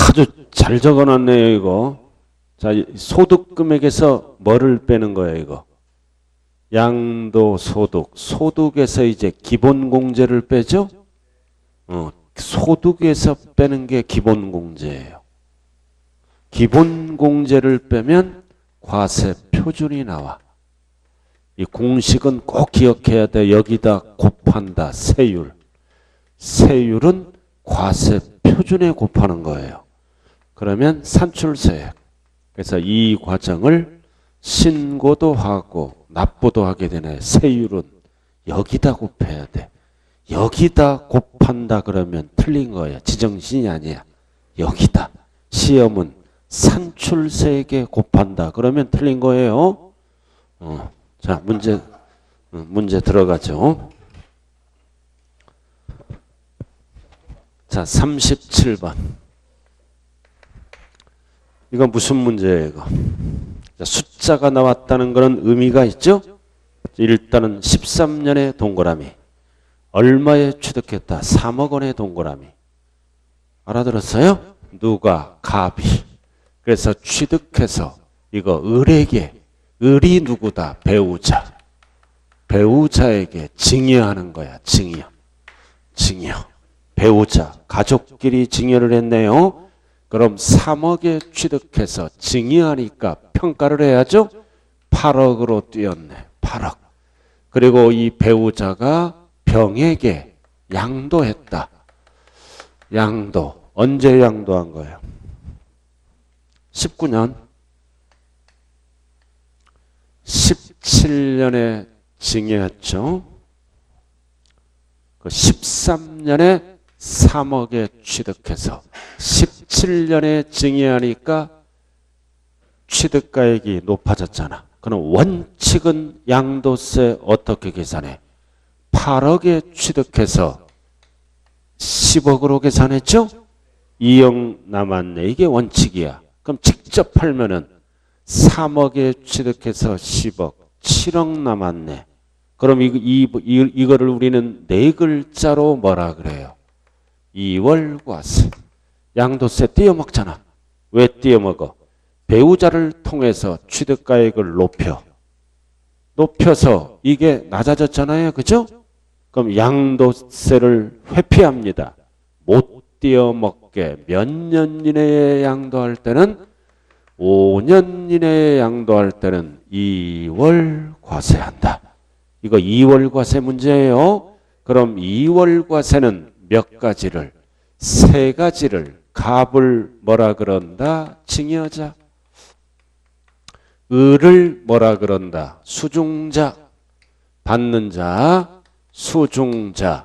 아주 잘 적어놨네요, 이거. 자, 소득금액에서 뭐를 빼는 거예요, 이거? 양도소득. 소득에서 이제 기본공제를 빼죠? 소득에서 빼는 게 기본공제예요. 기본공제를 빼면 과세 표준이 나와. 이 공식은 꼭 기억해야 돼. 여기다 곱한다. 세율. 세율은 과세 표준에 곱하는 거예요. 그러면 산출세액. 그래서 이 과정을 신고도 하고 납부도 하게 되네. 세율은 여기다 곱해야 돼. 여기다 곱한다 그러면 틀린 거예요. 지정신이 아니야. 여기다. 시험은 산출세액에 곱한다 그러면 틀린 거예요. 자, 문제 들어가죠. 자, 37번. 이거 무슨 문제예요, 이거? 자, 숫자가 나왔다는 것은 의미가 있죠? 일단은 13년의 동그라미. 얼마에 취득했다? 3억 원의 동그라미. 알아들었어요? 누가? 갑이. 그래서 취득해서 이거 을에게, 을이 누구다? 배우자. 배우자에게 증여하는 거야. 증여. 증여. 배우자. 가족끼리 증여를 했네요. 그럼 3억에 취득해서 증여하니까 평가를 해야죠. 8억으로 뛰었네. 8억. 그리고 이 배우자가 병에게 양도했다. 양도. 언제 양도한 거예요? 19년. 17년에 증여했죠. 그 13년에 3억에 취득해서 17년에 증여하니까 취득가액이 높아졌잖아. 그럼 원칙은 양도세 어떻게 계산해? 8억에 취득해서 10억으로 계산했죠? 2억 남았네. 이게 원칙이야. 그럼 직접 팔면은 3억에 취득해서 10억, 7억 남았네. 그럼 이거를 우리는 네 글자로 뭐라 그래요? 이월과세. 양도세 띄어먹잖아. 왜 띄어먹어? 배우자를 통해서 취득가액을 높여서 이게 낮아졌잖아요. 그죠? 그럼 양도세를 회피합니다. 못 띄어먹게 몇 년 이내에 양도할 때는 5년 이내에 양도할 때는 2월 과세한다. 이거 2월 과세 문제예요. 그럼 2월 과세는 몇 가지를? 세 가지를. 갑을 뭐라 그런다? 증여자. 을을 뭐라 그런다? 수중자. 받는 자, 수중자.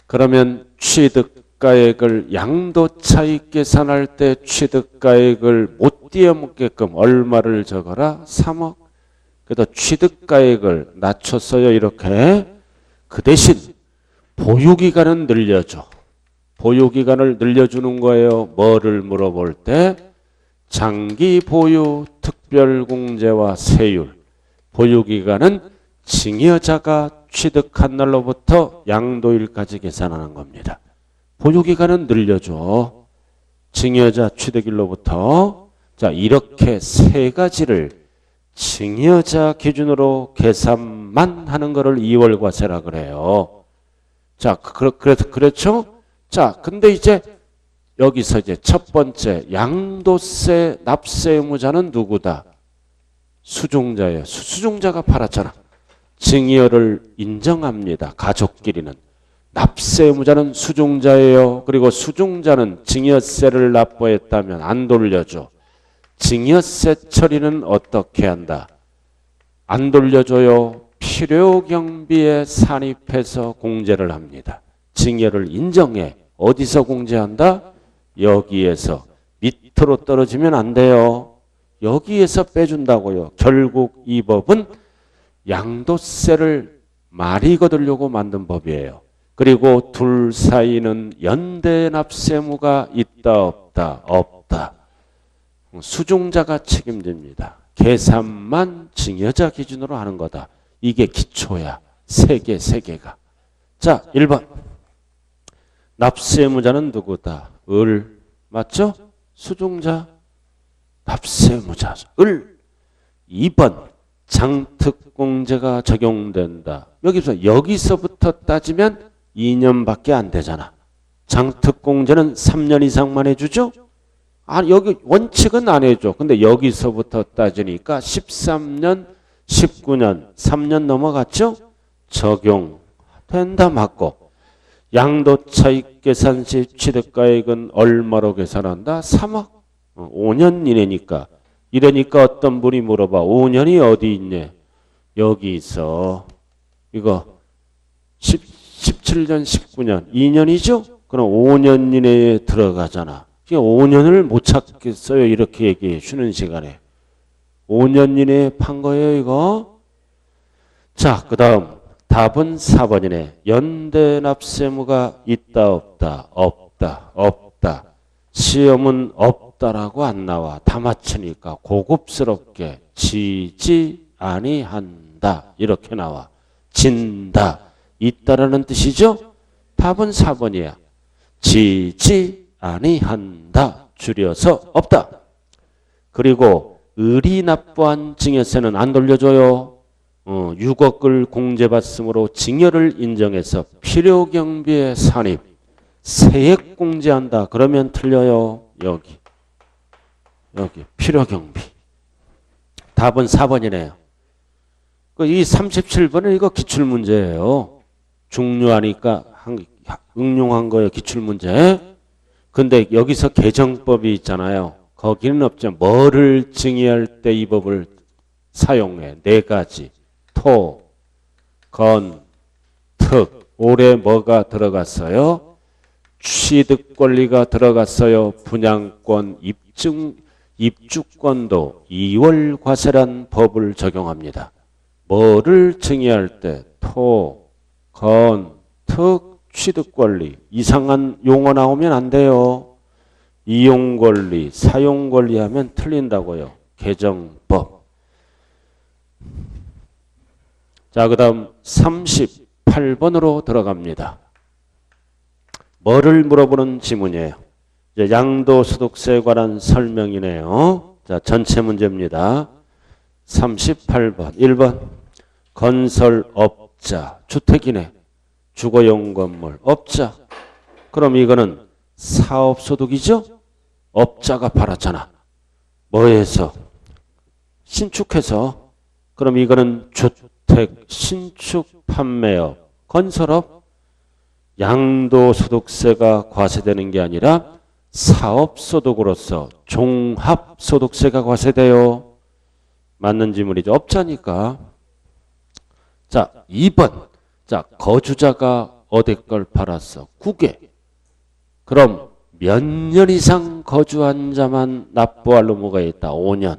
그러면 취득가액을 양도차익 계산할 때 취득가액을 못 띄어먹게끔 얼마를 적어라? 3억. 그래도 취득가액을 낮췄어요. 이렇게. 그 대신 보유기간은 늘려줘. 보유기간을 늘려주는 거예요. 뭐를 물어볼 때? 장기 보유, 특별공제와 세율. 보유기간은 증여자가 취득한 날로부터 양도일까지 계산하는 겁니다. 보유기간은 늘려줘. 증여자 취득일로부터. 자, 이렇게 세 가지를 증여자 기준으로 계산만 하는 거를 2월 과세라 그래요. 자, 그렇죠? 자, 근데 이제 여기서 이제 첫 번째 양도세 납세 의무자는 누구다? 수중자예요. 수중자가 팔았잖아. 증여를 인정합니다. 가족끼리는. 납세 의무자는 수중자예요. 그리고 수중자는 증여세를 납부했다면 안 돌려줘. 증여세 처리는 어떻게 한다? 안 돌려줘요. 필요경비에 산입해서 공제를 합니다. 증여를 인정해. 어디서 공제한다? 여기에서. 밑으로 떨어지면 안 돼요. 여기에서 빼준다고요. 결국 이 법은 양도세를 많이 거두려고 만든 법이에요. 그리고 둘 사이는 연대 납세 의무가 있다 없다? 없다. 수중자가 책임집니다. 계산만 증여자 기준으로 하는 거다. 이게 기초야. 세 개가. 자, 1번. 납세무자는 누구다? 을. 맞죠? 수중자. 납세무자. 을. 2번. 장특공제가 적용된다. 여기서부터 따지면 2년밖에 안 되잖아. 장특공제는 3년 이상만 해주죠? 아, 여기 원칙은 안 해줘. 근데 여기서부터 따지니까 13년, 19년, 3년 넘어갔죠? 적용된다 맞고. 양도차익 계산 시 취득가액은 얼마로 계산한다? 3억. 5년 이내니까. 이러니까 어떤 분이 물어봐. 5년이 어디 있냐? 여기 있어. 이거 17년, 19년, 2년이죠? 그럼 5년 이내에 들어가잖아. 5년을 못 찾겠어요. 이렇게 얘기해. 쉬는 시간에. 5년 이내에 판 거예요, 이거. 자, 그 다음. 답은 4번이네. 연대납세무가 있다, 없다, 없다, 없다. 시험은 없다라고 안 나와. 다 맞추니까 고급스럽게 지지 아니한다. 이렇게 나와. 진다. 있다라는 뜻이죠? 답은 4번이야. 지지 아니한다. 줄여서 없다. 그리고 의리 납부한 증여세는 안 돌려줘요. 6억을 공제받음으로 증여를 인정해서 필요경비에 산입. 세액 공제한다. 그러면 틀려요. 여기 필요경비. 답은 4번이네요. 이 37번은 이거 기출문제예요. 중요하니까 응용한 거예요. 기출문제. 근데 여기서 개정법이 있잖아요. 거기는 없죠. 뭐를 증여할 때 이 법을 사용해. 4가지. 토, 건, 특. 올해 뭐가 들어갔어요? 취득 권리가 들어갔어요. 분양권, 입주권도 2월 과세란 법을 적용합니다. 뭐를 증여할 때 토, 건, 특, 취득 권리. 이상한 용어 나오면 안 돼요. 이용 권리, 사용 권리 하면 틀린다고요. 개정법. 자, 그 다음 38번으로 들어갑니다. 뭐를 물어보는 지문이에요? 이제 양도소득세에 관한 설명이네요. 자, 전체 문제입니다. 38번. 1번. 건설업자. 주택이네. 주거용 건물. 업자. 그럼 이거는 사업소득이죠? 업자가 팔았잖아. 뭐해서? 신축해서. 그럼 이거는 주택, 신축, 판매업, 건설업. 양도소득세가 과세되는 게 아니라 사업소득으로서 종합소득세가 과세돼요. 맞는 지문이죠. 업자니까. 자, 2번. 자, 거주자가 어디 걸 팔았어? 국외. 그럼 몇 년 이상 거주한 자만 납부할 의무가 있다. 5년.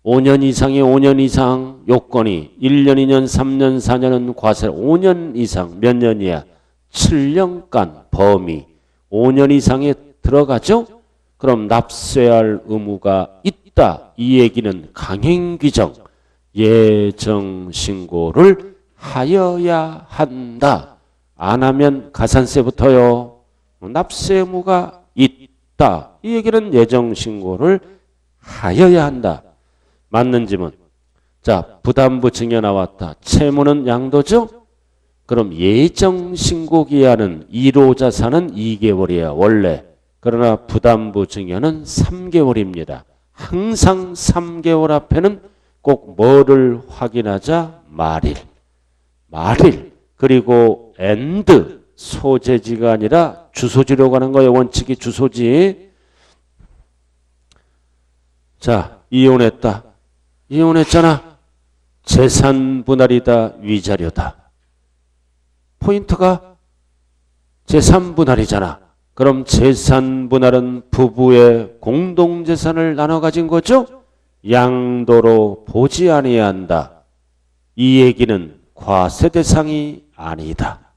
5년 이상이 5년 이상 요건이 1년, 2년, 3년, 4년은 과세. 5년 이상 몇 년이야? 7년간 범위. 5년 이상에 들어가죠? 그럼 납세할 의무가 있다. 이 얘기는 강행규정, 예정신고를 하여야 한다. 안 하면 가산세 붙어요. 납세 의무가 있다. 이 얘기는 예정신고를 하여야 한다. 맞는 지문. 자, 부담부 증여 나왔다. 채무는 양도죠? 그럼 예정신고기한은 1호 자산은 2개월이야. 원래. 그러나 부담부 증여는 3개월입니다. 항상 3개월 앞에는 꼭 뭐를 확인하자? 말일. 말일. 그리고 and 소재지가 아니라 주소지로 가는 거예요. 원칙이 주소지. 자, 이혼했다. 이혼했잖아. 재산 분할이다. 위자료다. 포인트가 재산 분할이잖아. 그럼 재산 분할은 부부의 공동재산을 나눠 가진 거죠? 양도로 보지 아니한다. 이 얘기는 과세 대상이 아니다.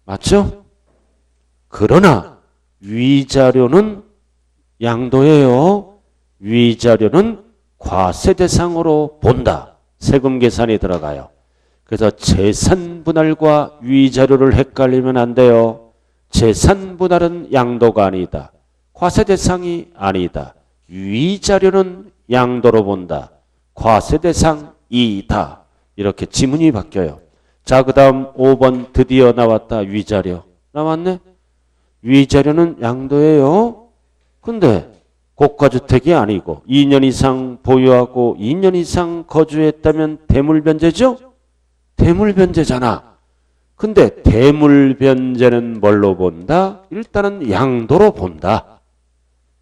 맞죠? 그러나 위자료는 양도예요. 위자료는 과세 대상으로 본다. 세금 계산이 들어가요. 그래서 재산 분할과 위자료를 헷갈리면 안 돼요. 재산 분할은 양도가 아니다. 과세 대상이 아니다. 위자료는 양도로 본다. 과세 대상이다. 이렇게 지문이 바뀌어요. 자, 그 다음 5번 드디어 나왔다. 위자료. 나왔네? 위자료는 양도예요. 근데 고가주택이 아니고 2년 이상 보유하고 2년 이상 거주했다면 대물변제죠? 대물변제잖아. 근데 대물변제는 뭘로 본다? 일단은 양도로 본다.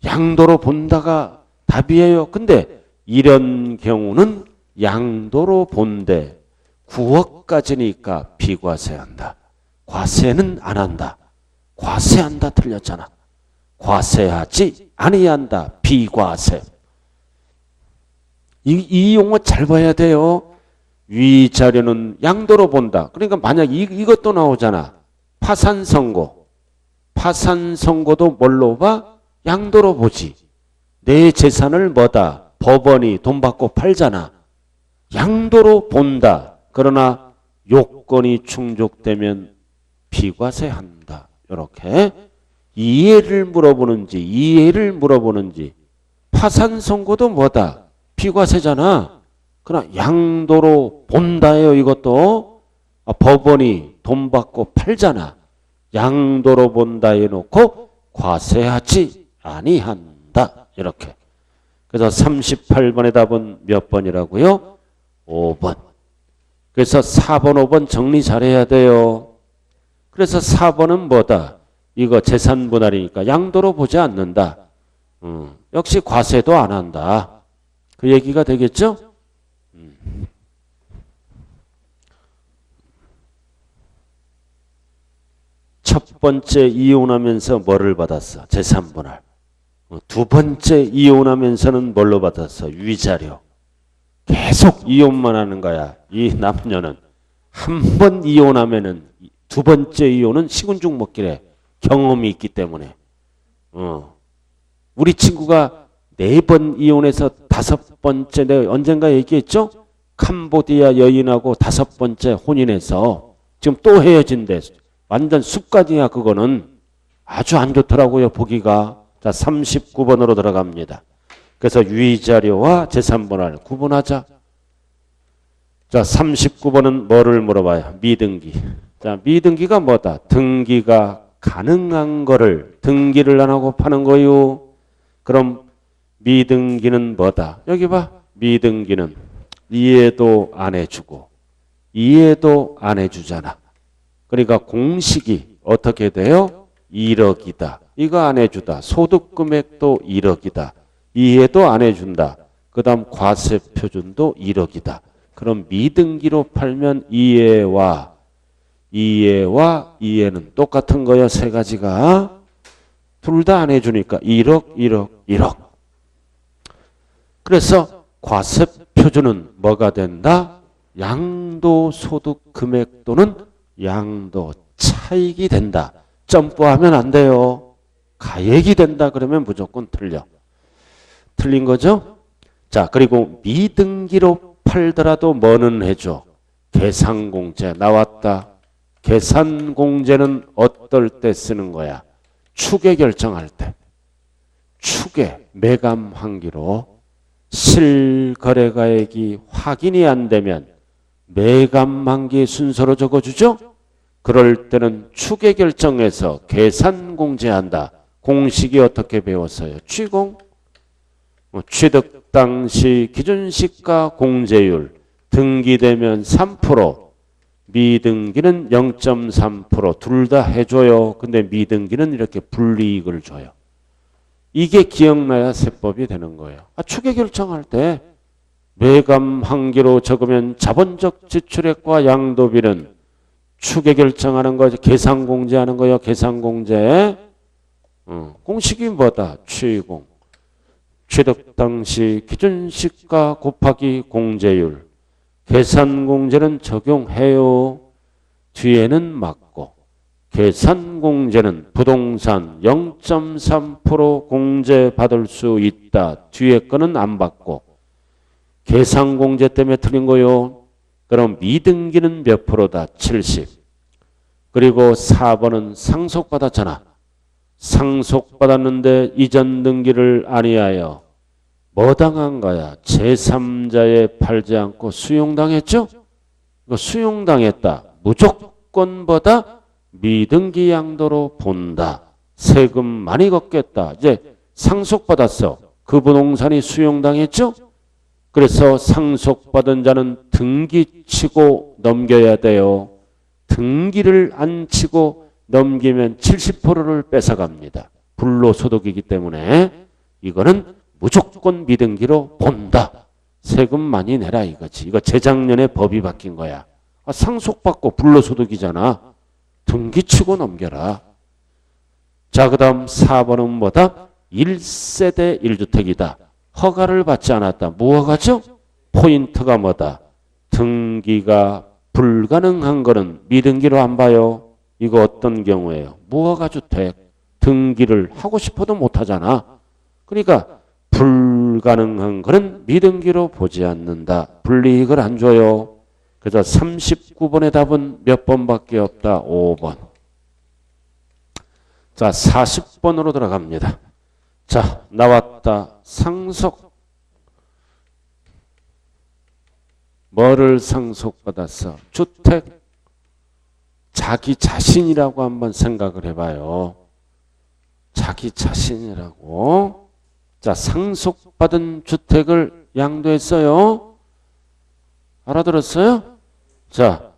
양도로 본다가 답이에요. 근데 이런 경우는 양도로 본데 9억까지니까 비과세한다. 과세는 안 한다. 과세한다 틀렸잖아. 과세하지 아니한다. 비과세. 이 용어 잘 봐야 돼요. 위자료는 양도로 본다. 그러니까 만약 이것도 나오잖아. 파산선고. 파산선고도 뭘로 봐? 양도로 보지. 내 재산을 뭐다? 법원이 돈 받고 팔잖아. 양도로 본다. 그러나 요건이 충족되면 비과세한다. 이렇게 이해를 물어보는지 파산선고도 뭐다? 비과세잖아. 그러나 양도로 본다예요. 이것도 법원이 돈 받고 팔잖아. 양도로 본다 해놓고 과세하지 아니한다. 이렇게. 그래서 38번의 답은 몇 번이라고요? 5번. 그래서 4번, 5번 정리 잘해야 돼요. 그래서 4번은 뭐다? 이거 재산 분할이니까 양도로 보지 않는다. 역시 과세도 안 한다. 그 얘기가 되겠죠? 첫 번째 이혼하면서 뭐를 받았어? 재산 분할. 두 번째 이혼하면서는 뭘로 받았어? 위자료. 계속 이혼만 하는 거야. 이 남녀는. 한 번 이혼하면은 두 번째 이혼은 식은죽 먹기래. 경험이 있기 때문에. 우리 친구가 4번 이혼해서 5번째 내가 언젠가 얘기했죠? 캄보디아 여인하고 5번째 혼인해서 지금 또 헤어진대. 완전 습관이야 그거는. 아주 안 좋더라고요 보기가. 자 39번으로 들어갑니다. 그래서 위자료와 재산분할 구분하자. 자 39번은 뭐를 물어봐요? 미등기. 자 미등기가 뭐다? 등기가 가능한 거를 등기를 안 하고 파는 거요. 그럼 미등기는 뭐다? 여기 봐. 미등기는 이해도 안 해주고 이해도 안 해주잖아. 그러니까 공식이 어떻게 돼요? 1억이다. 이거 안 해주다. 소득금액도 1억이다. 이해도 안 해준다. 그 다음 과세표준도 1억이다. 그럼 미등기로 팔면 이해와 이해는 똑같은 거예요. 세 가지가. 둘 다 안 해주니까 1억, 1억, 1억. 그래서 과세표준은 뭐가 된다? 양도소득 금액 또는 양도 차익이 된다. 점프하면 안 돼요. 가액이 된다 그러면 무조건 틀려. 틀린 거죠? 자, 그리고 미등기로 팔더라도 뭐는 해줘? 계산공제 나왔다. 계산공제는 어떨 때 쓰는 거야? 추계 결정할 때. 추계, 매감 환기로 실거래가액이 확인이 안 되면 매감 환기 순서로 적어주죠? 그럴 때는 추계 결정해서 계산공제한다. 공식이 어떻게 배웠어요? 취공. 취득 당시 기준시가 공제율. 등기되면 3%. 미등기는 0.3%. 둘 다 해줘요. 근데 미등기는 이렇게 불이익을 줘요. 이게 기억나야 세법이 되는 거예요. 추계 결정할 때 매감 환기로 적으면 자본적 지출액과 양도비는 추계 결정하는 거죠. 계산공제하는 거예요. 계산공제. 공식이 뭐다? 취공. 취득 당시 기준시가 곱하기 공제율. 계산공제는 적용해요. 뒤에는 맞고. 계산공제는 부동산 0.3% 공제 받을 수 있다. 뒤에 거는 안 받고. 계산공제 때문에 틀린 거요. 그럼 미등기는 몇 프로다? 70. 그 그리고 4번은 상속받았잖아. 상속받았는데 이전 등기를 아니하여 뭐 당한 거야? 제3자에 팔지 않고 수용당했죠? 이거 수용당했다. 무조건보다 미등기 양도로 본다. 세금 많이 걷겠다. 이제 상속받았어. 그 부동산이 수용당했죠? 그래서 상속받은 자는 등기치고 넘겨야 돼요. 등기를 안 치고 넘기면 70%를 뺏어갑니다. 불로소득이기 때문에 이거는 무조건 미등기로 본다. 세금 많이 내라 이거지. 이거 재작년에 법이 바뀐 거야. 상속받고 불로소득이잖아. 등기치고 넘겨라. 자, 그 다음 4번은 뭐다? 1세대 1주택이다. 허가를 받지 않았다. 무허가죠? 포인트가 뭐다? 등기가 불가능한 거는 미등기로 안 봐요. 이거 어떤 경우예요? 무허가 주택. 등기를 하고 싶어도 못하잖아. 그러니까 불가능한 거는 미등기로 보지 않는다. 불이익을 안 줘요. 그래서 39번의 답은 몇 번밖에 없다? 5번. 자, 40번으로 들어갑니다. 자, 나왔다. 상속. 뭐를 상속받았어? 주택. 자기 자신이라고 한번 생각을 해봐요. 자기 자신이라고. 자, 상속받은 주택을 양도했어요. 알아들었어요? 자,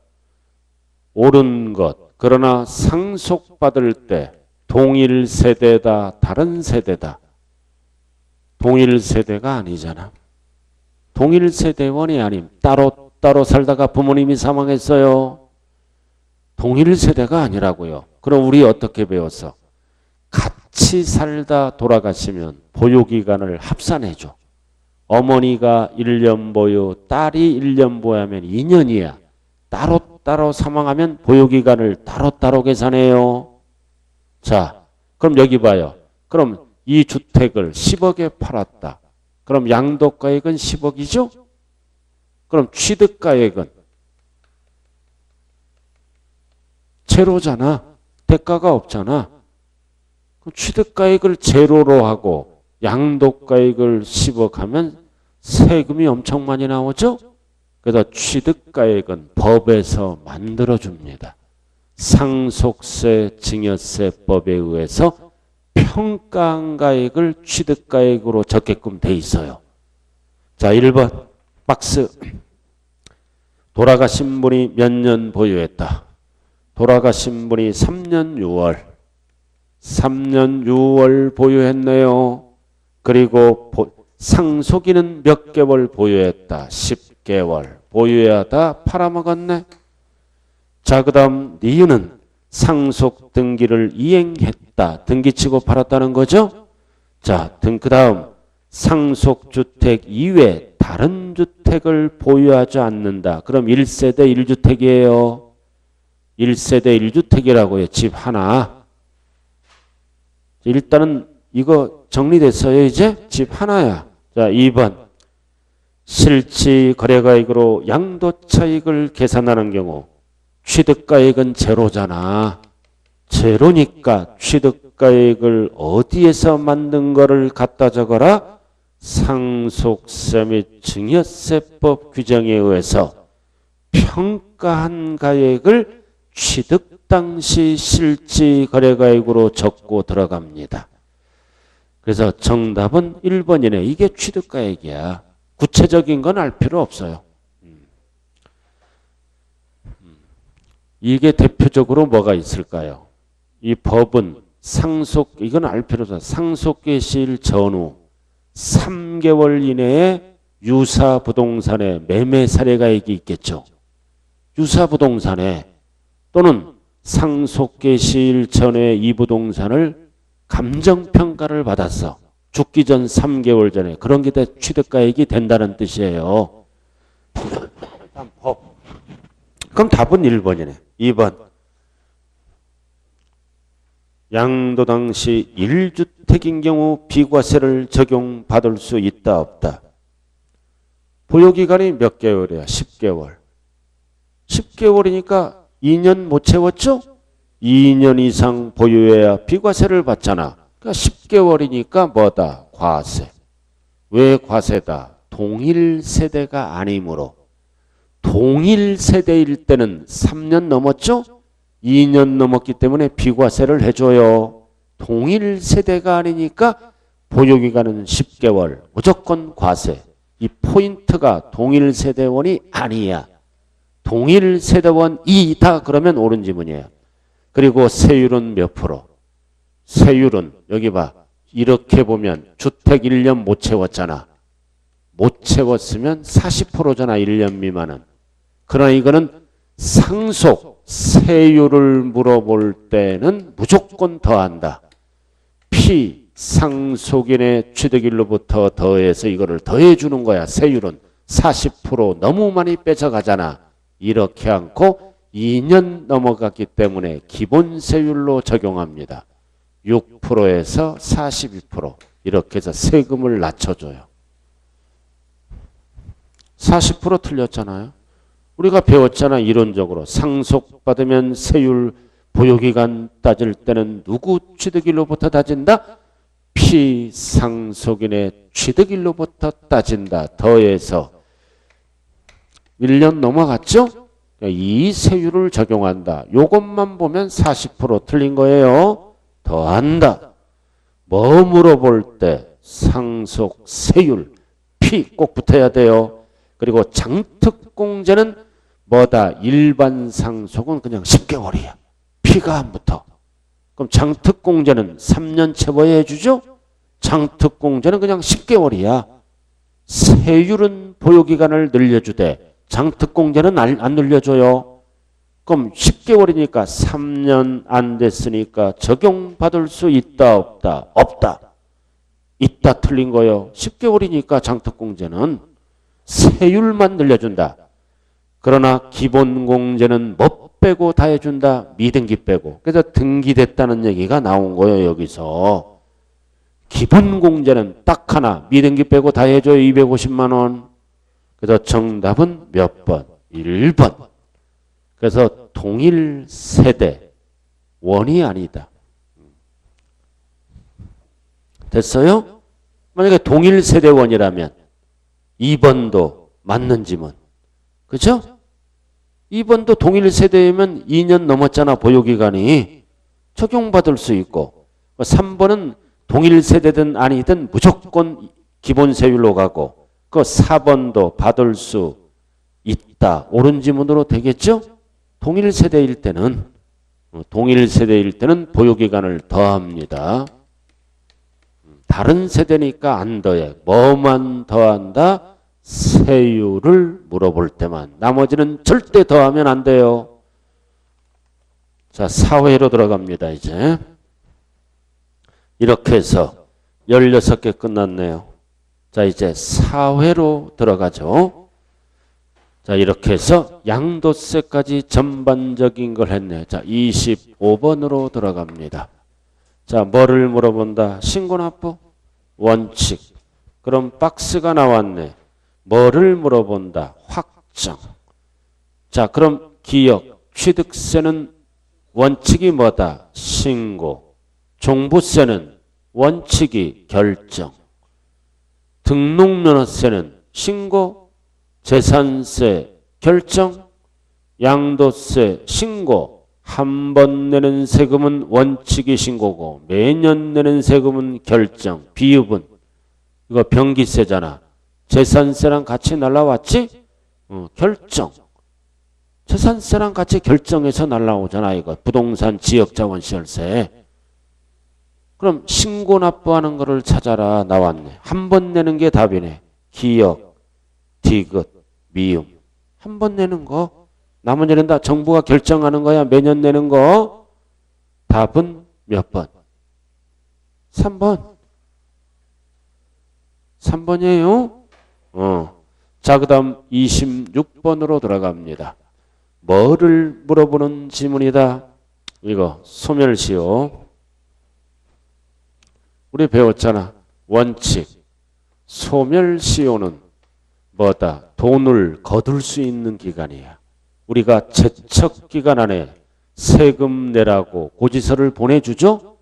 옳은 것. 그러나 상속받을 때 동일 세대다, 다른 세대다. 동일 세대가 아니잖아. 동일 세대원이 아님. 따로 살다가 부모님이 사망했어요. 동일 세대가 아니라고요. 그럼 우리 어떻게 배웠어? 같이 살다 돌아가시면 보유기간을 합산해줘. 어머니가 1년 보유, 딸이 1년 보유하면 2년이야. 따로 사망하면 보유기간을 따로 계산해요. 자, 그럼 여기 봐요. 그럼 이 주택을 10억에 팔았다. 그럼 양도가액은 10억이죠? 그럼 취득가액은 제로잖아. 대가가 없잖아. 그럼 취득가액을 제로로 하고 양도가액을 10억 하면 세금이 엄청 많이 나오죠? 그래서 취득가액은 법에서 만들어줍니다. 상속세 증여세법에 의해서 평가한 가액을 취득가액으로 적게끔 돼 있어요. 자, 1번 박스. 돌아가신 분이 몇 년 보유했다. 돌아가신 분이 3년 6월. 3년 6월 보유했네요. 그리고 상속인은 몇 개월 보유했다. 10개월. 보유하다 팔아먹었네. 자, 그 다음 이유는 상속 등기를 이행했다. 등기치고 팔았다는 거죠. 자, 그 다음 상속주택 이외 다른 주택을 보유하지 않는다. 그럼 1세대 1주택이에요. 1세대 1주택이라고요. 집 하나. 일단은 이거 정리됐어요. 이제 집 하나야. 자, 2번 실지 거래가액으로 양도차익을 계산하는 경우 취득가액은 제로잖아. 제로니까 취득가액을 어디에서 만든 거를 갖다 적어라? 상속세 및 증여세법 규정에 의해서 평가한 가액을 취득 당시 실지 거래가액으로 적고 들어갑니다. 그래서 정답은 1번이네. 이게 취득가액이야. 구체적인 건 알 필요 없어요. 이게 대표적으로 뭐가 있을까요? 이 법은 이건 알 필요 없어. 상속 개시일 전후 3개월 이내에 유사 부동산의 매매 사례가액이 있겠죠. 유사 부동산에 또는 상속 개시일 전에 이 부동산을 감정평가를 받았어. 죽기 전 3개월 전에. 그런 게 다 취득가액이 된다는 뜻이에요. 일단 법. 그럼 답은 1번이네. 2번. 양도 당시 1주택인 경우 비과세를 적용받을 수 있다 없다. 보유기간이 몇 개월이야? 10개월. 10개월이니까 2년 못 채웠죠? 2년 이상 보유해야 비과세를 받잖아. 그러니까 10개월이니까 뭐다? 과세. 왜 과세다? 동일 세대가 아니므로. 동일 세대일 때는 3년 넘었죠? 2년 넘었기 때문에 비과세를 해줘요. 동일 세대가 아니니까 보유기간은 10개월. 무조건 과세. 이 포인트가 동일 세대원이 아니야. 동일 세대원이다 그러면 옳은 지문이에요. 그리고 세율은 몇 프로? 세율은 여기 봐. 이렇게 보면 주택 1년 못 채웠잖아. 못 채웠으면 40%잖아. 1년 미만은. 그러나 이거는 상속 세율을 물어볼 때는 무조건 더한다. 피상속인의 취득일로부터 더해서 이거를 더해주는 거야. 세율은 40% 너무 많이 뺏어가잖아. 이렇게 않고 2년 넘어갔기 때문에 기본세율로 적용합니다. 6%에서 42% 이렇게 해서 세금을 낮춰줘요. 40% 틀렸잖아요. 우리가 배웠잖아. 이론적으로 상속받으면 세율 보유기간 따질 때는 누구 취득일로부터 따진다? 피상속인의 취득일로부터 따진다. 더해서 1년 넘어갔죠? 이 세율을 적용한다. 요것만 보면 40% 틀린 거예요. 더한다. 뭐 물어볼 때 상속 세율 피 꼭 붙어야 돼요. 그리고 장특공제는 뭐다? 일반 상속은 그냥 10개월이야. 피가 안 붙어. 그럼 장특공제는 3년 채워야 해주죠? 장특공제는 그냥 10개월이야. 세율은 보유기간을 늘려주되 장특공제는 안 늘려줘요. 그럼 10개월이니까 3년 안 됐으니까 적용받을 수 있다 없다? 없다. 있다 틀린 거예요. 10개월이니까 장특공제는 세율만 늘려준다. 그러나 기본공제는 뭐 빼고 다 해준다? 미등기 빼고. 그래서 등기됐다는 얘기가 나온 거예요. 여기서. 기본공제는 딱 하나. 미등기 빼고 다 해줘요. 250만 원. 그래서 정답은 몇 번? 1번. 그래서 동일 세대 원이 아니다. 됐어요? 만약에 동일 세대 원이라면 2번도 맞는 지문. 그렇죠? 2번도 동일 세대이면 2년 넘었잖아. 보유기간이. 적용받을 수 있고 3번은 동일 세대든 아니든 무조건 기본세율로 가고 그 4번도 받을 수 있다. 옳은 지문으로 되겠죠? 동일 세대일 때는 보유기간을 더합니다. 다른 세대니까 안 더해. 뭐만 더한다? 세율을 물어볼 때만. 나머지는 절대 더하면 안 돼요. 자, 사회로 들어갑니다. 이제. 이렇게 해서 16개 끝났네요. 자, 이제 사회로 들어가죠. 자, 이렇게 해서 양도세까지 전반적인 걸 했네요. 자, 25번으로 들어갑니다. 자, 뭐를 물어본다? 신고납부? 원칙. 그럼 박스가 나왔네. 뭐를 물어본다? 확정. 자, 그럼 기억, 취득세는 원칙이 뭐다? 신고. 종부세는 원칙이 결정. 등록면허세는 신고, 재산세 결정, 양도세 신고. 한 번 내는 세금은 원칙이 신고고 매년 내는 세금은 결정. 비읍은 이거 병기세잖아. 재산세랑 같이 날라왔지? 결정. 재산세랑 같이 결정해서 날라오잖아. 이거 부동산 지역자원시설세. 그럼 신고납부하는 거를 찾아라. 나왔네. 한 번 내는 게 답이네. 기역, 디귿, 미음. 한 번 내는 거. 나머지는 다 정부가 결정하는 거야. 매년 내는 거. 답은 몇 번? 3번. 3번이에요. 자, 그 다음 26번으로 들어갑니다. 뭐를 물어보는 지문이다? 이거 소멸시효. 우리 배웠잖아. 원칙. 소멸시효는 뭐다? 돈을 거둘 수 있는 기간이야. 우리가 제척기간 안에 세금 내라고 고지서를 보내주죠?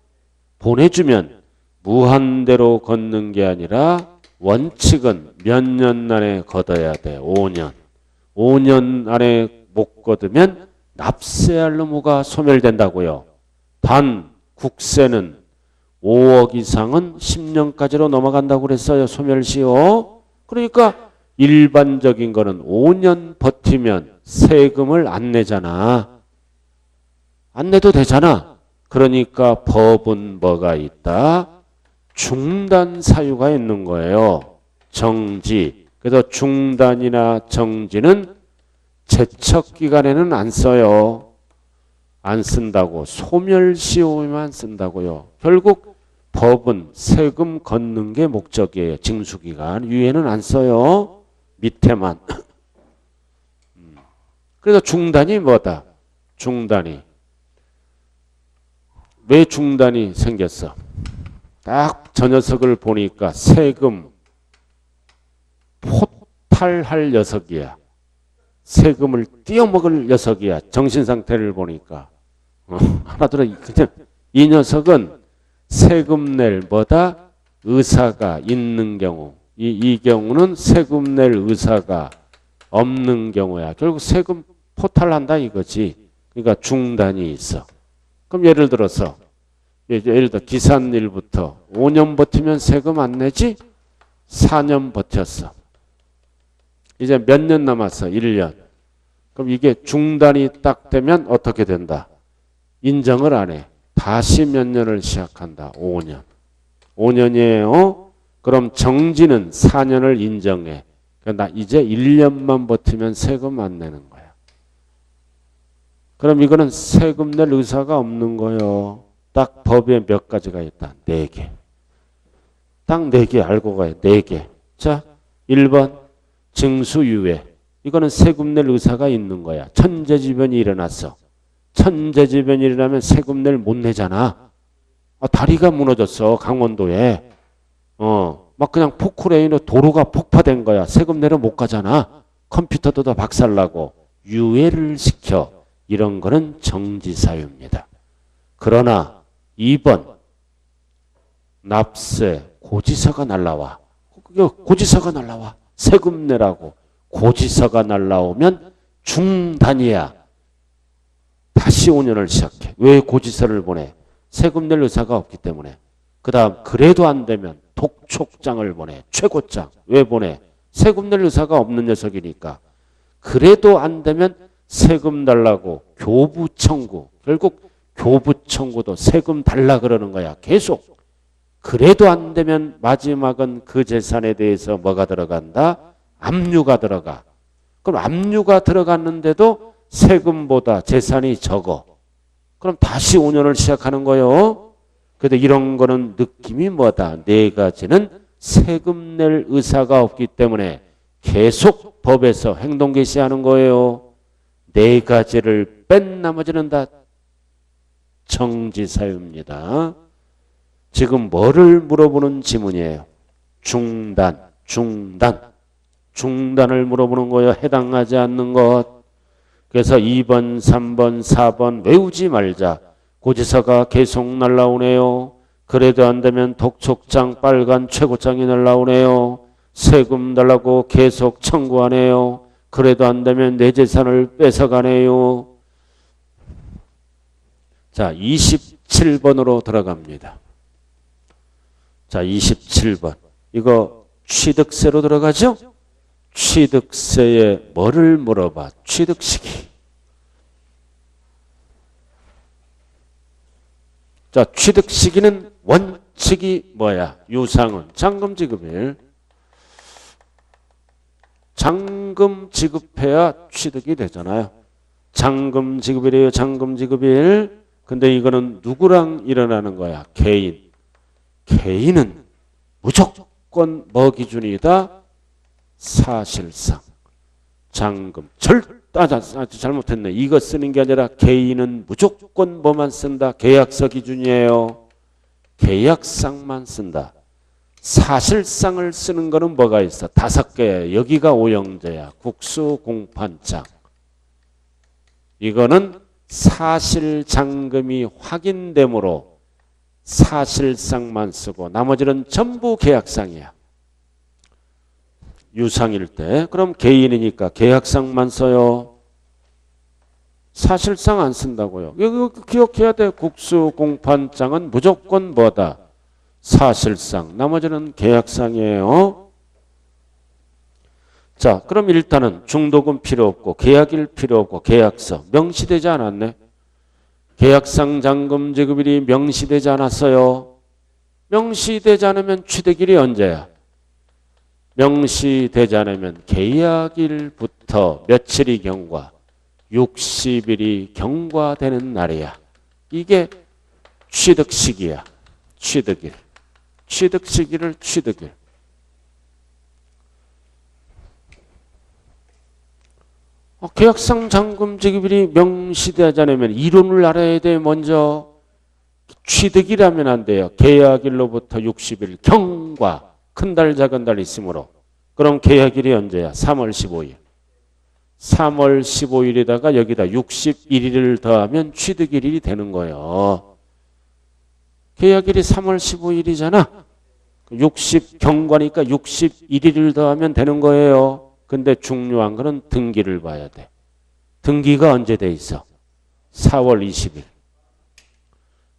보내주면 무한대로 걷는 게 아니라 원칙은 몇 년 안에 걷어야 돼. 5년. 5년 안에 못 걷으면 납세할 의무가 소멸된다고요. 단 국세는 5억 이상은 10년까지로 넘어간다고 그랬어요. 소멸시효. 그러니까 일반적인 거는 5년 버티면 세금을 안 내잖아. 안 내도 되잖아. 그러니까 법은 뭐가 있다? 중단 사유가 있는 거예요. 정지. 그래서 중단이나 정지는 제척기간에는 안 써요. 안 쓴다고. 소멸시효에만 쓴다고요. 결국 법은 세금 걷는 게 목적이에요. 징수기간. 위에는 안 써요. 밑에만. 그래서 중단이 뭐다? 중단이. 왜 중단이 생겼어? 딱 저 녀석을 보니까 세금 포탈할 녀석이야. 세금을 띄어먹을 녀석이야. 정신상태를 보니까. 하나들어 그냥 이 녀석은 세금 낼 뭐다? 의사가 있는 경우. 이 경우는 세금 낼 의사가 없는 경우야. 결국 세금 포탈한다 이거지. 그러니까 중단이 있어. 그럼 예를 들어서 예를 들어 기산일부터 5년 버티면 세금 안 내지? 4년 버텼어. 이제 몇 년 남았어? 1년. 그럼 이게 중단이 딱 되면 어떻게 된다? 인정을 안 해. 다시 몇 년을 시작한다. 5년. 5년이에요. 그럼 정지는 4년을 인정해. 그러니까 나 이제 1년만 버티면 세금 안 내는 거야. 그럼 이거는 세금 낼 의사가 없는 거예요. 딱 법에 몇 가지가 있다. 4개. 딱 4개 알고 가요. 4개. 자, 1번 징수유예. 이거는 세금 낼 의사가 있는 거야. 천재지변이 일어났어. 천재지변이 일어나면 세금 낼 못 내잖아. 다리가 무너졌어. 강원도에. 막 그냥 포크레인으로 도로가 폭파된 거야. 세금 내러 못 가잖아. 컴퓨터도 다 박살나고. 유예를 시켜. 이런 거는 정지사유입니다. 그러나 2번 납세 고지서가 날라와. 고지서가 날라와. 세금 내라고 고지서가 날라오면 중단이야. 다시 5년을 시작해. 왜 고지서를 보내? 세금 낼 의사가 없기 때문에. 그 다음 그래도 안 되면 독촉장을 보내. 최고장. 왜 보내? 세금 낼 의사가 없는 녀석이니까. 그래도 안 되면 세금 달라고 교부 청구. 결국 교부 청구도 세금 달라 그러는 거야. 계속. 그래도 안 되면 마지막은 그 재산에 대해서 뭐가 들어간다? 압류가 들어가. 그럼 압류가 들어갔는데도 세금보다 재산이 적어. 그럼 다시 5년을 시작하는 거예요. 그런데 이런 거는 느낌이 뭐다? 4가지는 세금 낼 의사가 없기 때문에 계속 법에서 행동 개시하는 거예요. 4가지를 뺀 나머지는 다 정지사유입니다. 지금 뭐를 물어보는 지문이에요? 중단을 물어보는 거예요. 해당하지 않는 것. 그래서 2번, 3번, 4번 외우지 말자. 고지서가 계속 날라오네요. 그래도 안 되면 독촉장 빨간 최고장이 날라오네요. 세금 달라고 계속 청구하네요. 그래도 안 되면 내 재산을 뺏어가네요. 자, 27번으로 들어갑니다. 자, 27번. 이거 취득세로 들어가죠? 취득세에 뭐를 물어봐? 취득시기. 자, 취득시기는 원칙이 뭐야? 유상은 잔금 지급일. 잔금 지급해야 취득이 되잖아요. 잔금 지급일이에요. 잔금 지급일. 근데 이거는 누구랑 일어나는 거야? 개인. 개인은 무조건 뭐 기준이다? 사실상. 잔금. 잘못했네. 이거 쓰는 게 아니라 개인은 무조건 뭐만 쓴다? 계약서 기준이에요. 계약상만 쓴다. 사실상을 쓰는 거는 뭐가 있어? 5개. 여기가 오형제야. 국수, 공판장. 이거는 사실 잔금이 확인되므로 사실상만 쓰고 나머지는 전부 계약상이야. 유상일 때 그럼 개인이니까 계약상만 써요. 사실상 안 쓴다고요. 이거 기억해야 돼. 국수공판장은 무조건 뭐다? 사실상. 나머지는 계약상이에요. 자, 그럼 일단은 중도금 필요 없고 계약일 필요 없고 계약서 명시되지 않았네. 계약상 잔금 지급일이 명시되지 않았어요. 명시되지 않으면 취득일이 언제야? 명시되지 않으면 계약일부터 며칠이 경과? 60일이 경과되는 날이야. 이게 취득 시기야. 취득일. 취득 시기를 취득일. 계약상 잔금 지급일이 명시되지 않으면 이론을 알아야 돼. 먼저 취득이라면 안 돼요. 계약일로부터 60일 경과. 큰 달 작은 달 있으므로. 그럼 계약일이 언제야? 3월 15일. 3월 15일에다가 여기다 61일을 더하면 취득일이 되는 거예요. 계약일이 3월 15일이잖아. 60 경과니까 61일을 더하면 되는 거예요. 근데 중요한 거는 등기를 봐야 돼. 등기가 언제 돼 있어? 4월 20일.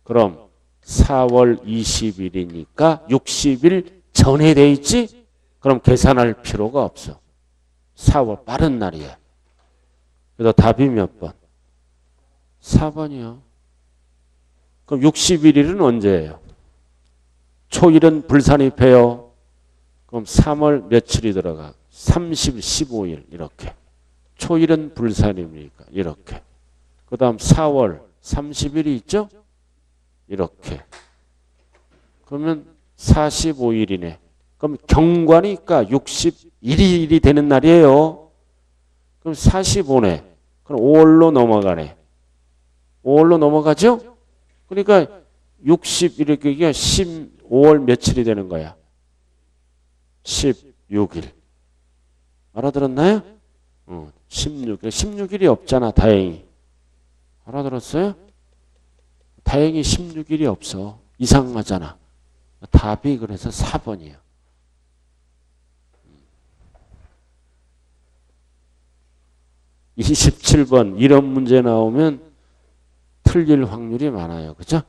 그럼 4월 20일이니까 60일 전에 돼 있지? 그럼 계산할 필요가 없어. 4월 빠른 날이야. 그래서 답이 몇 번? 4번이요. 그럼 61일은 언제예요? 초일은 불산입해요. 그럼 3월 며칠이 들어가? 30, 15일 이렇게. 초일은 불산입니까? 이렇게. 그 다음 4월 30일이 있죠? 이렇게. 그러면 45일이네. 그럼 경과니까 61일이 되는 날이에요. 그럼 45네. 그럼 5월로 넘어가네. 5월로 넘어가죠? 그러니까 61일이니까 15월 며칠이 되는 거야? 16일. 알아들었나요? 16일. 16일이 없잖아, 다행히. 알아들었어요? 다행히 16일이 없어. 이상하잖아. 답이 그래서 4번이야. 27번 이런 문제 나오면 틀릴 확률이 많아요. 그죠?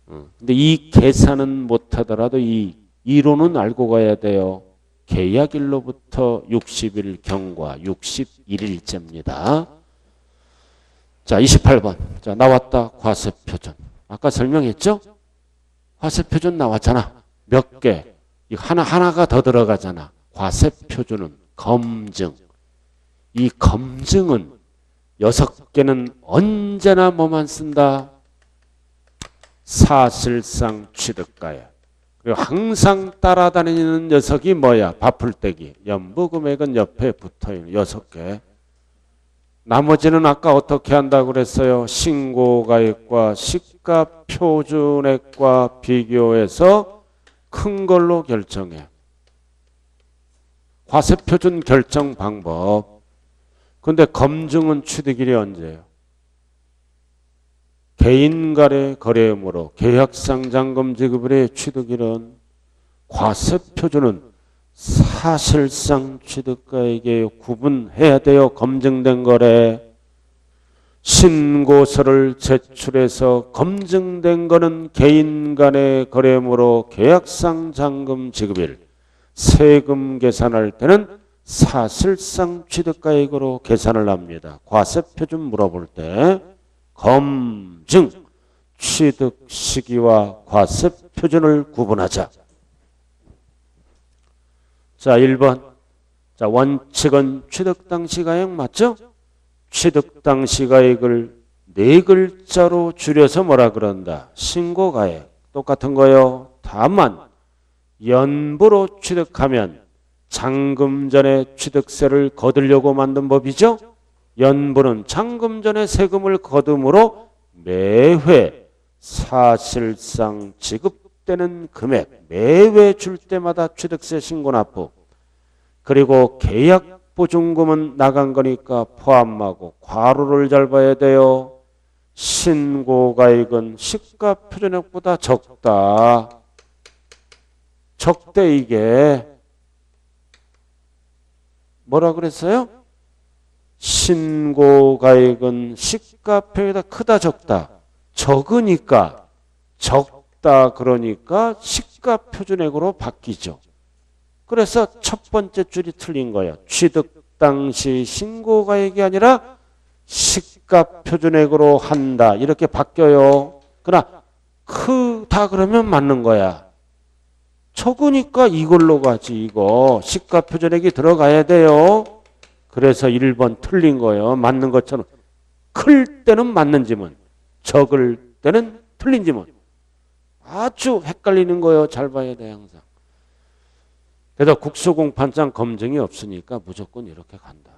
근데 이 계산은 못하더라도 이 이론은 알고 가야 돼요. 계약일로부터 60일 경과 61일째입니다. 자, 28번. 자, 나왔다. 과세표준. 아까 설명했죠? 과세표준 나왔잖아. 몇 개? 하나가 더 들어가잖아. 과세표준은 검증. 이 검증은 6개는 언제나 뭐만 쓴다? 사실상 취득가액. 그리고 항상 따라다니는 녀석이 뭐야? 바풀떼기. 연부금액은 옆에 붙어있는 6개. 나머지는 아까 어떻게 한다고 그랬어요? 신고가액과 시가표준액과 비교해서 큰 걸로 결정해. 과세표준 결정 방법. 근데 검증은 취득일이 언제예요? 개인 간의 거래이므로 계약상 잔금 지급일의 취득일은 과세표준은 사실상 취득가액에 구분해야 돼요. 검증된 거래. 신고서를 제출해서 검증된 거는 개인 간의 거래이므로 계약상 잔금 지급일. 세금 계산할 때는 사실상 취득가액으로 계산을 합니다. 과세표준 물어볼 때 검증, 취득 시기와 과세표준을 구분하자. 자, 1번. 자, 원칙은 취득 당시 가액 맞죠? 취득 당시 가액을 4글자로 줄여서 뭐라 그런다? 신고가액. 똑같은 거요. 다만 연부로 취득하면 잔금 전에 취득세를 거두려고 만든 법이죠. 연부는 잔금 전에 세금을 거둠으로 매회 사실상 지급되는 금액, 매회 줄 때마다 취득세 신고 납부. 그리고 계약보증금은 나간 거니까 포함하고 괄호를 잘 봐야 돼요. 신고가액은 시가표준액보다 적다. 적대 이게 뭐라 그랬어요? 신고가액은 시가표준액보다 크다 적다. 적으니까 적다 그러니까 시가표준액으로 바뀌죠. 그래서 첫 번째 줄이 틀린 거예요. 취득 당시 신고가액이 아니라 시가표준액으로 한다. 이렇게 바뀌어요. 그러나 크다 그러면 맞는 거야. 적으니까 이걸로 가지. 이거 시가표준액이 들어가야 돼요. 그래서 1번 틀린 거예요. 맞는 것처럼. 클 때는 맞는 지문, 적을 때는 틀린 지문. 아주 헷갈리는 거예요. 잘 봐야 돼 항상. 그래서 국수공판장 검증이 없으니까 무조건 이렇게 간다.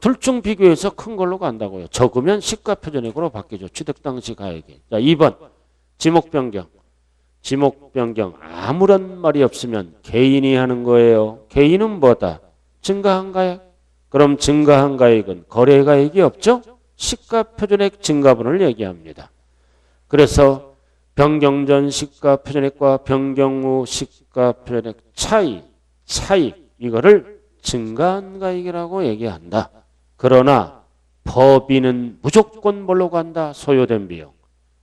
둘 중 비교해서 큰 걸로 간다고요. 적으면 시가표준액으로 바뀌죠. 취득 당시 가액이. 자, 2번 지목 변경. 지목 변경 아무런 말이 없으면 개인이 하는 거예요. 개인은 뭐다? 증가한 가액. 그럼 증가한 가액은 거래 가액이 없죠? 시가표준액 증가분을 얘기합니다. 그래서 변경 전 시가표준액과 변경 후 시가표준액 차익 이거를 증가한 가액이라고 얘기한다. 그러나 법인은 무조건 뭘로 간다? 소요된 비용.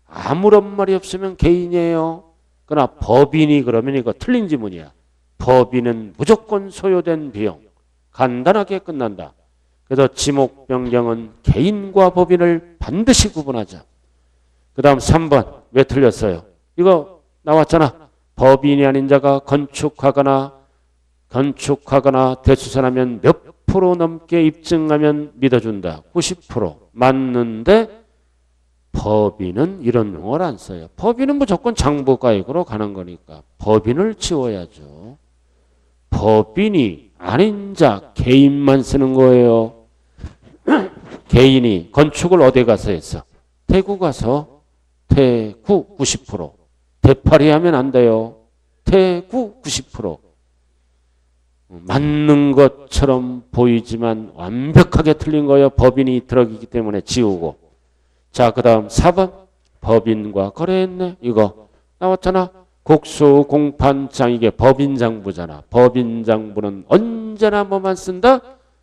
아무런 말이 없으면 개인이에요. 그러나 법인이 그러면 이거 틀린 지문이야. 법인은 무조건 소요된 비용. 간단하게 끝난다. 그래서 지목 변경은 개인과 법인을 반드시 구분하자. 그 다음 3번 왜 틀렸어요? 이거 나왔잖아. 법인이 아닌 자가 건축하거나 대수선하면 몇 프로 넘게 입증하면 믿어준다. 90%. 맞는데 법인은 이런 용어를 안 써요. 법인은 무조건 장부가액으로 가는 거니까 법인을 지워야죠. 법인이 아닌 자 개인만 쓰는 거예요. 개인이 건축을 어디 가서 했어? 대구 가서. 대구 90%. 대파리 하면 안 돼요. 대구 90%. 맞는 것처럼 보이지만 완벽하게 틀린 거예요. 법인이 들어가기 때문에 지우고. 자, 그 다음 4번 법인과 거래했네. 이거 나왔잖아. 국수공판장 이게 법인장부잖아. 법인장부는 언제나 뭐만 쓴다?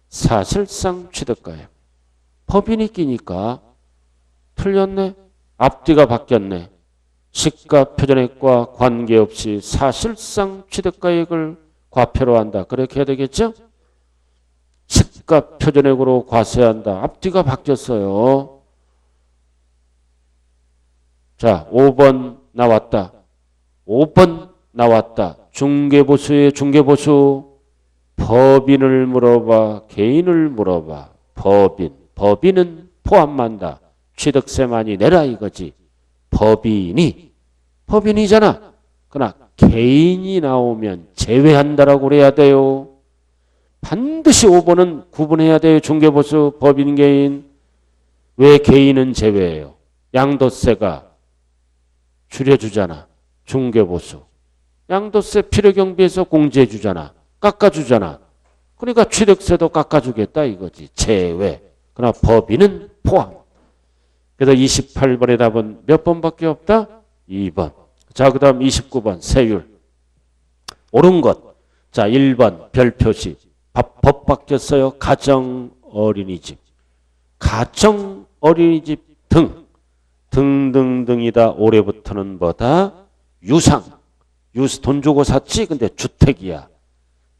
사실상 취득가액. 법인이 끼니까 틀렸네. 앞뒤가 바뀌었네. 시가표준액과 관계없이 사실상 취득가액을 과표로 한다. 그렇게 해야 되겠죠? 시가표준액으로 과세한다. 앞뒤가 바뀌었어요. 자, 5번 나왔다. 5번 나왔다. 중개보수의 중개보수. 법인을 물어봐. 개인을 물어봐. 법인은 포함한다. 취득세만이 내라 이거지. 법인이잖아. 그러나 개인이 나오면 제외한다라고 그래야 돼요. 반드시 5번은 구분해야 돼요. 중개보수, 법인, 개인. 왜 개인은 제외해요? 양도세가 줄여주잖아. 중개보수. 양도세 필요경비에서 공제해 주잖아. 깎아주잖아. 그러니까 취득세도 깎아주겠다 이거지. 제외. 그러나 법인은 포함. 그래서 28번의 답은 몇 번밖에 없다? 2번. 자, 그 다음 29번 세율. 옳은 것. 자, 1번 별표시. 법 바뀌었어요. 가정 어린이집. 가정 어린이집 등등등이다. 올해부터는 뭐다? 유상. 돈 주고 샀지? 근데 주택이야.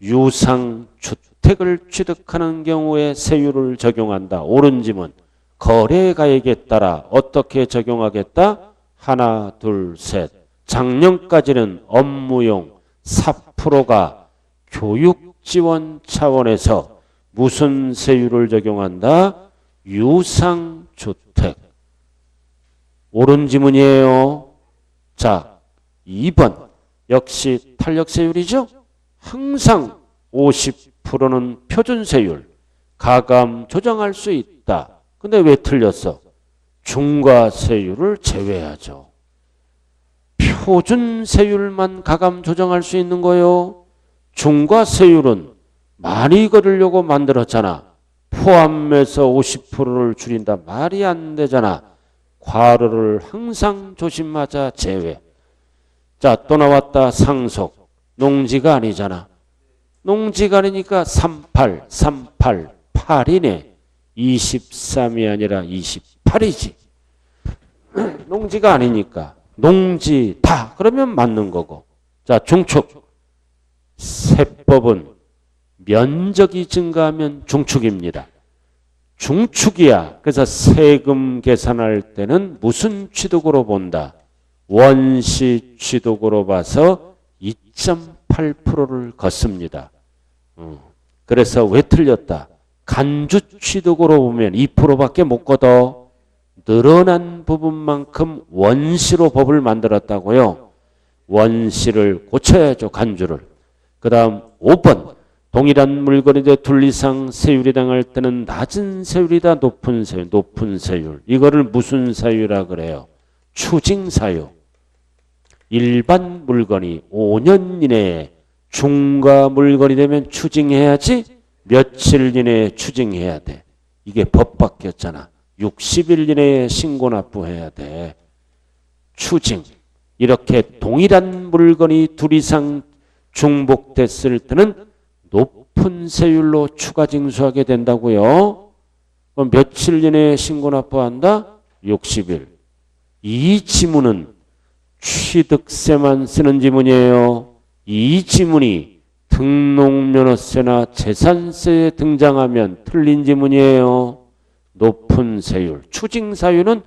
유상 주택을 취득하는 경우에 세율을 적용한다. 옳은 지문. 거래가액에 따라 어떻게 적용하겠다? 하나, 둘, 셋. 작년까지는 업무용 4%가 교육지원 차원에서 무슨 세율을 적용한다? 유상주택. 옳은 지문이에요. 자, 2번. 역시 탄력세율이죠? 항상 50%는 표준세율. 가감 조정할 수 있다. 근데 왜 틀렸어? 중과세율을 제외하죠. 표준세율만 가감 조정할 수 있는 거예요. 중과세율은 많이 걸으려고 만들었잖아. 포함해서 50%를 줄인다. 말이 안 되잖아. 괄호를 항상 조심하자 제외. 자, 또 나왔다. 상속. 농지가 아니잖아. 농지가 아니니까 38, 8이네. 23이 아니라 28이지. 농지가 아니니까 농지 다 그러면 맞는 거고. 자, 중축. 세법은 면적이 증가하면 중축입니다. 중축이야. 그래서 세금 계산할 때는 무슨 취득으로 본다? 원시 취득으로 봐서 2.8%를 걷습니다. 그래서 왜 틀렸다? 간주 취득으로 보면 2%밖에 못 걷어. 늘어난 부분만큼 원시로 법을 만들었다고요. 원시를 고쳐야죠. 간주를. 그 다음 5번. 동일한 물건인데 둘 이상 세율이 당할 때는 낮은 세율이다. 높은 세율. 높은 세율. 이거를 무슨 사유라 그래요? 추징사유. 일반 물건이 5년 이내에 중과 물건이 되면 추징해야지 며칠 이내에 추징해야 돼. 이게 법 바뀌었잖아. 60일 이내에 신고 납부해야 돼. 추징. 이렇게 동일한 물건이 둘 이상 중복됐을 때는 높은 세율로 추가 징수하게 된다고요. 그럼 며칠 이내에 신고 납부한다? 60일. 이 지문은 취득세만 쓰는 지문이에요. 이 지문이 등록면허세나 재산세에 등장하면 틀린 지문이에요. 높은 세율. 추징사유는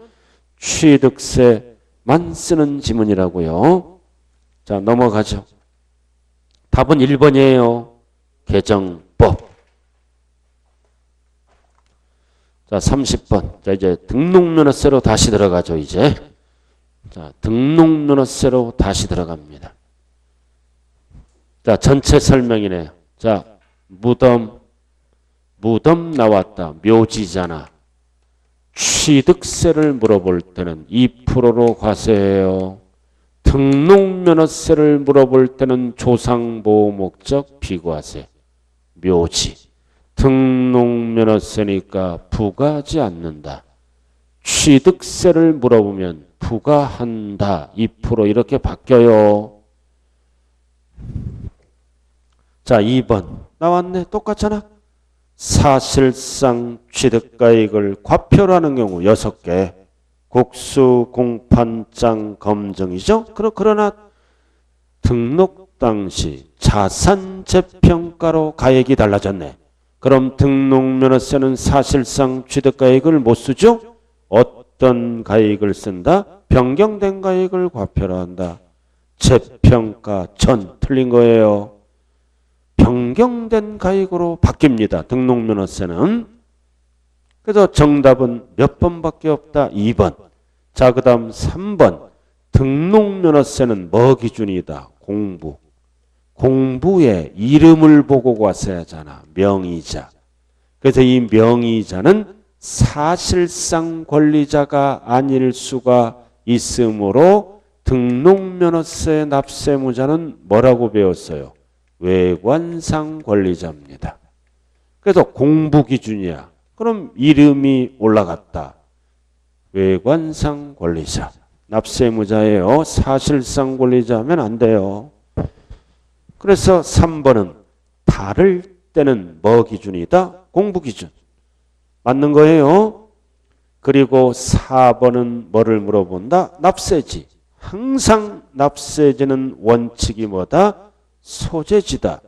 취득세만 쓰는 지문이라고요. 자, 넘어가죠. 답은 1번이에요. 개정법. 자, 30번. 자, 이제 등록면허세로 다시 들어가죠, 이제. 자, 등록면허세로 다시 들어갑니다. 자, 전체 설명이네요. 자, 무덤 나왔다. 묘지잖아. 취득세를 물어볼 때는 2%로 과세해요. 등록면허세를 물어볼 때는 조상보호 목적 비과세. 묘지. 등록면허세니까 부과하지 않는다. 취득세를 물어보면 부과한다. 2% 이렇게 바뀌어요. 자, 2번 나왔네. 똑같잖아. 사실상 취득가액을 과표라는 경우 6개. 국수 공판장 검증이죠. 그러나 등록 당시 자산 재평가로 가액이 달라졌네. 그럼 등록면허세는 사실상 취득가액을 못 쓰죠. 어떤 가액을 쓴다? 변경된 가액을 과표로 한다. 재평가 전 틀린 거예요. 변경된 가액으로 바뀝니다. 등록면허세는. 그래서 정답은 몇 번밖에 없다? 2번. 자, 그 다음 3번. 등록면허세는 뭐 기준이다? 공부. 공부의 이름을 보고 과세하잖아. 명의자. 그래서 이 명의자는 사실상 권리자가 아닐 수가 있으므로 등록면허세 납세무자는 뭐라고 배웠어요? 외관상 권리자입니다. 그래서 공부 기준이야. 그럼 이름이 올라갔다. 외관상 권리자. 납세무자예요. 사실상 권리자 하면 안 돼요. 그래서 3번은 다를 때는 뭐 기준이다? 공부 기준. 맞는 거예요. 그리고 4번은 뭐를 물어본다? 납세지. 항상 납세지는 원칙이 뭐다? 소재지다.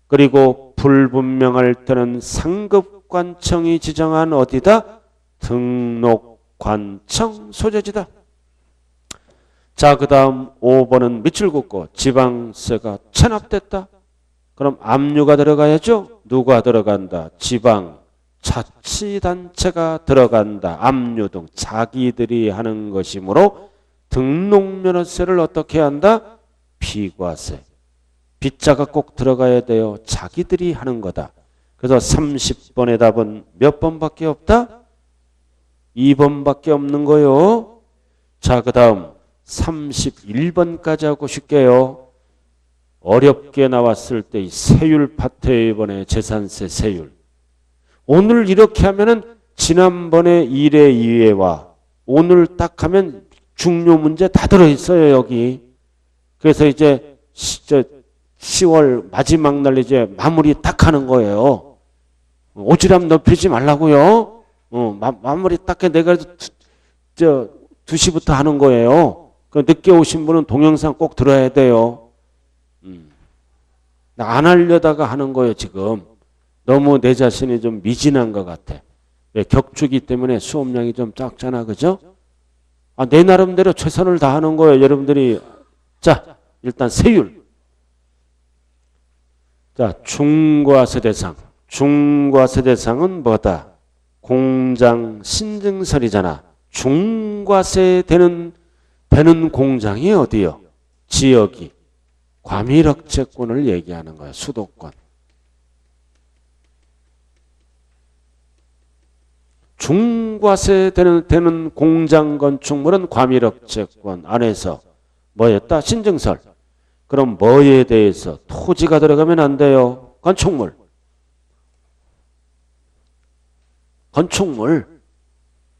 그리고 불분명할 때는 상급관청이 지정한 어디다? 등록관청 소재지다. 자, 그 다음 5번은 밑줄 긋고 지방세가 체납됐다. 그럼 압류가 들어가야죠. 누가 들어간다? 지방 자치단체가 들어간다. 압류 등 자기들이 하는 것이므로 등록면허세를 어떻게 한다? 비과세. 빗자가 꼭 들어가야 돼요. 자기들이 하는 거다. 그래서 30번의 답은 몇 번밖에 없다? 2번밖에 없는 거요. 자, 그 다음 31번까지 하고 쉽게요. 어렵게 나왔을 때 이 세율 파트에 이번에 재산세 세율. 오늘 이렇게 하면은 지난번에 1회 2회와 오늘 딱 하면 중요 문제 다 들어있어요, 여기. 그래서 이제 10월 마지막 날 이제 마무리 딱 하는 거예요. 오지랖 넓히지 말라고요. 마무리 딱 해. 내가 2시부터 하는 거예요. 늦게 오신 분은 동영상 꼭 들어야 돼요. 안 하려다가 하는 거예요, 지금. 너무 내 자신이 좀 미진한 것 같아. 왜? 격주기 때문에 수업량이 좀 작잖아, 그죠? 내 나름대로 최선을 다하는 거예요, 여러분들이. 자, 일단 세율. 자, 중과세대상. 중과세대상은 뭐다? 공장 신증설이잖아. 중과세 되는 공장이 어디요? 지역이. 과밀억제권을 얘기하는 거야. 수도권. 중과세 되는 공장 건축물은 과밀억제권 안에서 뭐였다? 신증설. 그럼 뭐에 대해서? 토지가 들어가면 안 돼요. 건축물.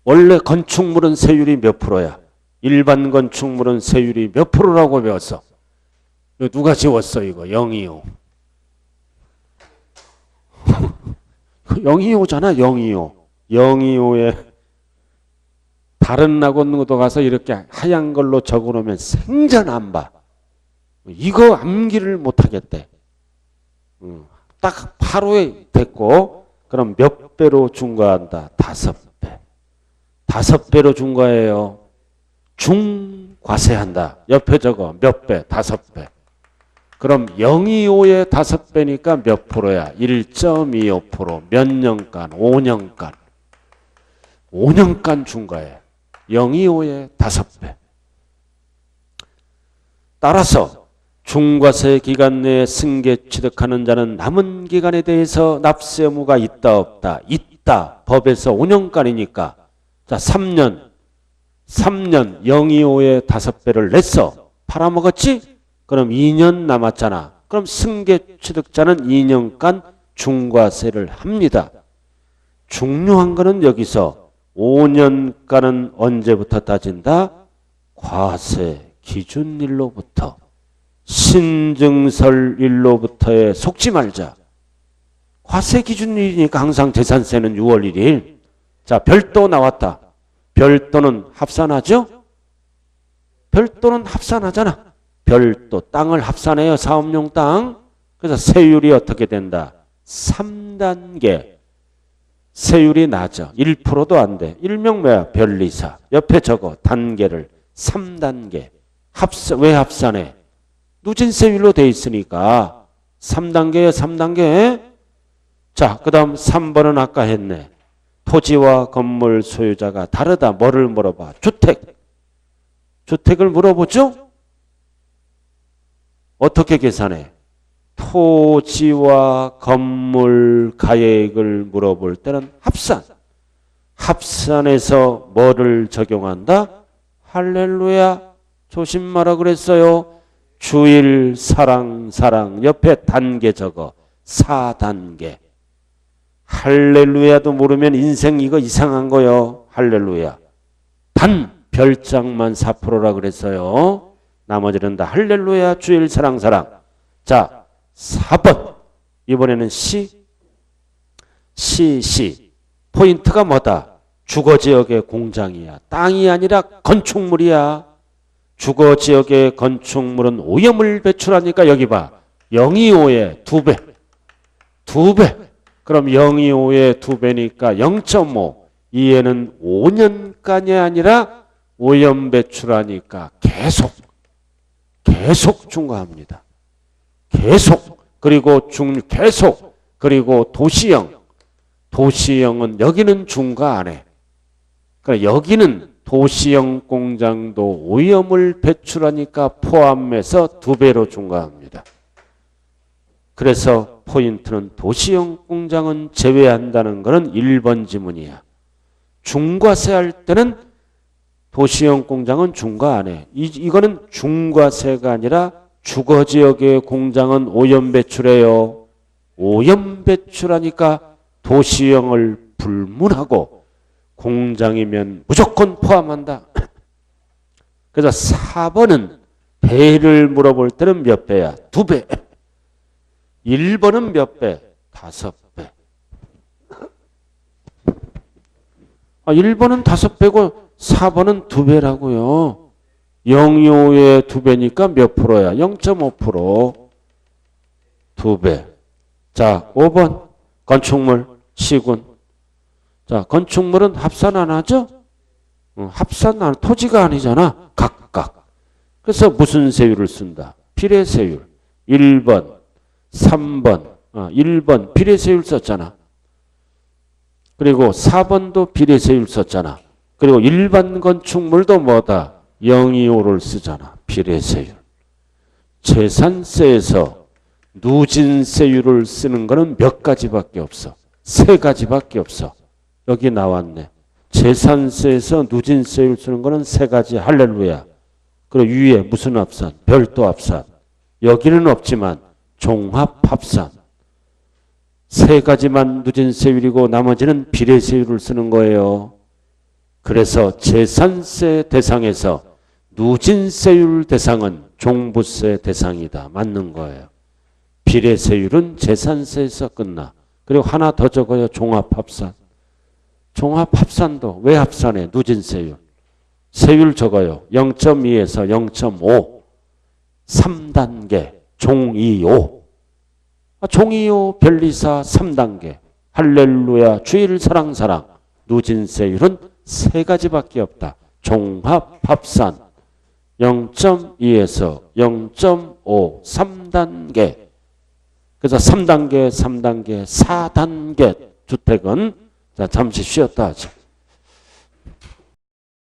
원래 건축물은 세율이 몇 프로야? 일반 건축물은 세율이 몇 프로라고 배웠어? 이거 누가 지웠어 이거? 025. 025잖아. 025. 025에 다른 학원도 가서 이렇게 하얀 걸로 적어놓으면 생전 안 봐. 이거 암기를 못하겠대. 딱 8호에 됐고 그럼 몇 배로 중과한다? 5배. 5배로 중과해요. 중과세한다. 옆에 적어. 몇 배? 5배. 그럼 025의 5배니까 몇 프로야? 1.25%. 몇 년간? 5년간. 5년간 중과해. 025의 5배. 따라서 중과세 기간 내에 승계 취득하는 자는 남은 기간에 대해서 납세 의무가 있다 없다? 있다. 법에서 5년간이니까. 자, 3년 025의 5배를 냈어. 팔아먹었지? 그럼 2년 남았잖아. 그럼 승계 취득자는 2년간 중과세를 합니다. 중요한 거는 여기서 5년간은 언제부터 따진다? 과세 기준일로부터. 신증설일로부터에 속지 말자. 과세 기준일이니까 항상 재산세는 6월 1일. 자, 별도 나왔다. 별도는 합산하죠? 별도는 합산하잖아. 별도 땅을 합산해요. 사업용 땅. 그래서 세율이 어떻게 된다? 3단계. 세율이 낮아. 1%도 안 돼. 일명 뭐야? 별리사. 옆에 적어. 단계를. 3단계. 왜 합산해? 누진세율로 돼 있으니까 3단계에 3단계. 자, 그 다음 3번은 아까 했네. 토지와 건물 소유자가 다르다. 뭐를 물어봐? 주택. 주택을 물어보죠? 어떻게 계산해? 토지와 건물 가액을 물어볼 때는 합산. 합산해서 뭐를 적용한다? 할렐루야. 조심 마라 그랬어요. 주일 사랑 옆에 단계 적어. 4단계. 할렐루야도 모르면 인생 이거 이상한 거요. 할렐루야. 단 별장만 4%라 그랬어요. 나머지는 다 할렐루야 주일 사랑. 자, 4번. 이번에는 C. 포인트가 뭐다? 주거지역의 공장이야. 땅이 아니라 건축물이야. 주거지역의 건축물은 오염을 배출하니까 여기 봐. 025의 2배. 2배. 그럼 025의 2배니까 0.5. 이에는 5년간이 아니라 오염 배출하니까 계속 중과합니다. 계속. 그리고 그리고 도시형은 여기는 중과 안 해. 그러니까 여기는 도시형 공장도 오염을 배출하니까 포함해서 2배로 중과합니다. 그래서 포인트는 도시형 공장은 제외한다는 것은 1번 지문이야. 중과세 할 때는 도시형 공장은 중과 안 해. 이거는 중과세가 아니라 주거지역의 공장은 오염 배출해요. 오염 배출하니까 도시형을 불문하고 공장이면 무조건 포함한다. 그래서 4번은 배를 물어볼 때는 몇 배야? 2배. 1번은 몇 배? 5배. 1번은 5배고 4번은 2배라고요. 025의 2배니까 몇 프로야? 0.5%. 2배. 자, 5번 건축물, 시군. 자, 건축물은 합산 안 하죠? 합산 안, 토지가 아니잖아. 각각. 그래서 무슨 세율을 쓴다? 비례세율. 1번, 3번, 1번 비례세율 썼잖아. 그리고 4번도 비례세율 썼잖아. 그리고 일반 건축물도 뭐다? 025를 쓰잖아. 비례세율. 재산세에서 누진세율을 쓰는 거는 몇 가지밖에 없어. 3가지밖에 없어. 여기 나왔네. 재산세에서 누진세율 쓰는 거는 3가지. 할렐루야. 그리고 위에 무슨 합산? 별도 합산. 여기는 없지만 종합합산. 3가지만 누진세율이고 나머지는 비례세율을 쓰는 거예요. 그래서 재산세 대상에서 누진세율 대상은 종부세 대상이다. 맞는 거예요. 비례세율은 재산세에서 끝나. 그리고 하나 더 적어요. 종합합산. 종합합산도 왜 합산해? 누진세율. 세율 적어요. 0.2에서 0.5. 3단계. 종2오. 종2오 별리사 3단계. 할렐루야. 주일 사랑. 누진세율은 3가지밖에 없다. 종합합산. 0.2에서 0.5. 3단계. 그래서 3단계, 4단계 주택은 자 잠시 쉬었다 하죠.